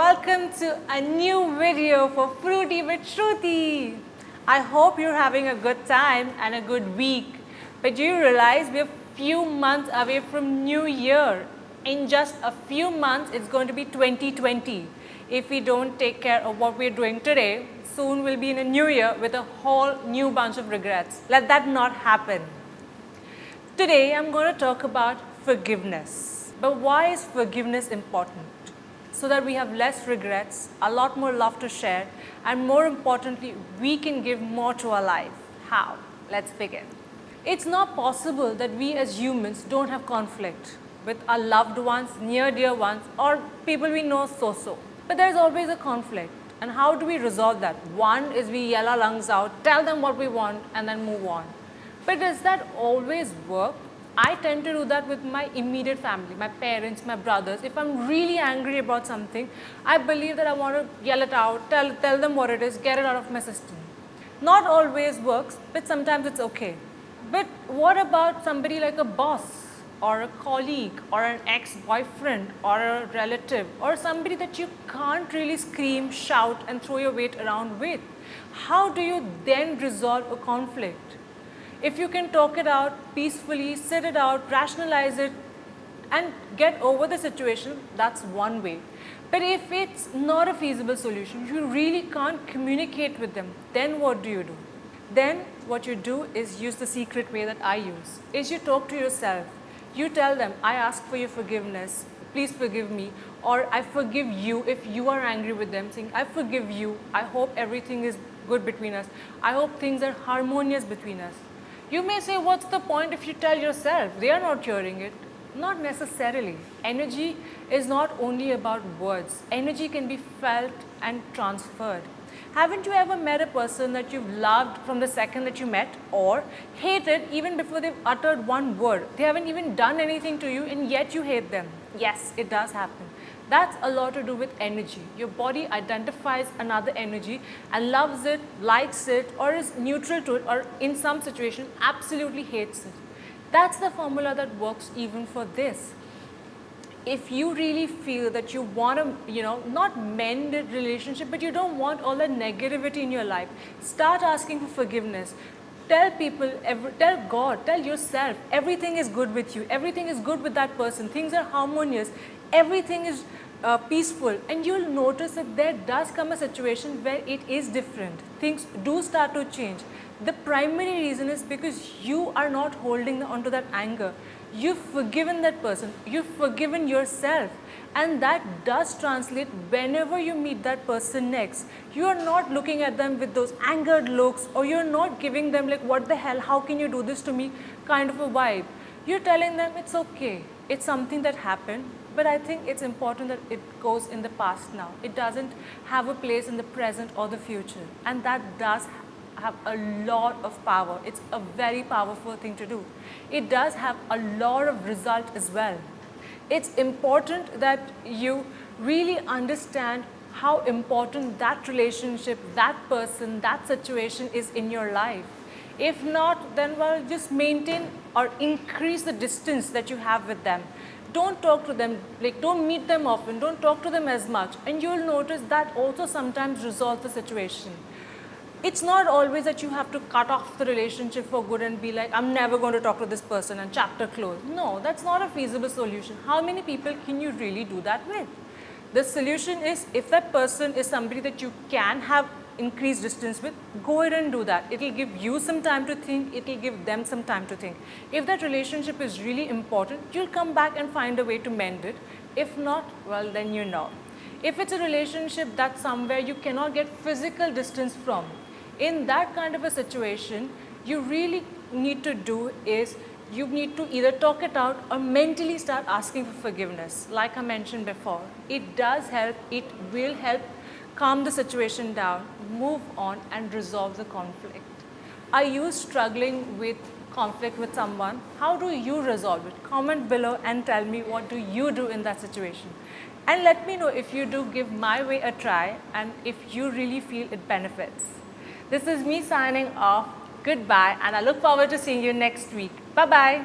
welcome to a new video for Fruity with Shruti. I hope you're having a good time and a good week. But do you realize we're few months away from New Year? In just a few months, it's going to be 2020. If we don't take care of what we're doing today, soon we'll be in a new year with a whole new bunch of regrets. Let that not happen. Today, I'm going to talk about forgiveness. But why is forgiveness important? So that we have less regrets, a lot more love to share, and more importantly, we can give more to our life. How? Let's begin. It's not possible that we as humans don't have conflict with our loved ones, near dear ones, or people we know so-so. But there's always a conflict. And how do we resolve that? One is we yell our lungs out, tell them what we want, and then move on. But does that always work? I tend to do that with my immediate family, my parents, my brothers. If I'm really angry about something, I believe that I want to yell it out, tell them what it is, get it out of my system. Not always works, but sometimes it's okay. But what about somebody like a boss or a colleague or an ex-boyfriend or a relative or somebody that you can't really scream, shout and throw your weight around with? How do you then resolve a conflict? If you can talk it out peacefully, sit it out, rationalize it and get over the situation, that's one way. But if it's not a feasible solution, you really can't communicate with them, then what do? Then what you do is use the secret way that I use, is you talk to yourself. You tell them, I ask for your forgiveness, please forgive me, or I forgive you if you are angry with them, saying, I forgive you, I hope everything is good between us, I hope things are harmonious between us. You may say, what's the point if you tell yourself? They are not hearing it. Not necessarily. Energy is not only about words. Energy can be felt and transferred. Haven't you ever met a person that you've loved from the second that you met, or hated even before they've uttered one word? They haven't even done anything to you and yet you hate them. Yes, it does happen. That's a lot to do with energy. Your body identifies another energy and loves it, likes it, or is neutral to it, or in some situation absolutely hates it. That's the formula that works even for this. If you really feel that you want to, not mend a relationship, but you don't want all that negativity in your life, start asking for forgiveness. Tell people, tell God, tell yourself, everything is good with you, everything is good with that person, things are harmonious, everything is peaceful, and you'll notice that there does come a situation where it is different. Things do start to change. The primary reason is because you are not holding on to that anger. You've forgiven that person, you've forgiven yourself, and that does translate whenever you meet that person next. You are not looking at them with those angered looks, or you're not giving them like, what the hell, how can you do this to me kind of a vibe. You're telling them it's okay, it's something that happened, but I think it's important that it goes in the past now. It doesn't have a place in the present or the future, and that does have a lot of power. It's a very powerful thing to do. It does have a lot of result as well. It's important that you really understand how important that relationship, that person, that situation is in your life. If not, then well, just maintain or increase the distance that you have with them. Don't talk to them, like don't meet them often, don't talk to them as much, and you'll notice that also sometimes resolves the situation. It's not always that you have to cut off the relationship for good and be like, I'm never going to talk to this person and chapter closed. No, that's not a feasible solution. How many people can you really do that with? The solution is, if that person is somebody that you can have increased distance with, go ahead and do that. It'll give you some time to think, it'll give them some time to think. If that relationship is really important, you'll come back and find a way to mend it. If not, well then you know. If it's a relationship that's somewhere you cannot get physical distance from, in that kind of a situation, you really need to do is, you need to either talk it out or mentally start asking for forgiveness. Like I mentioned before, it does help, it will help calm the situation down, move on and resolve the conflict. Are you struggling with conflict with someone? How do you resolve it? Comment below and tell me what do you do in that situation. And let me know if you do give my way a try and if you really feel it benefits. This is me signing off. Goodbye, and I look forward to seeing you next week. Bye-bye.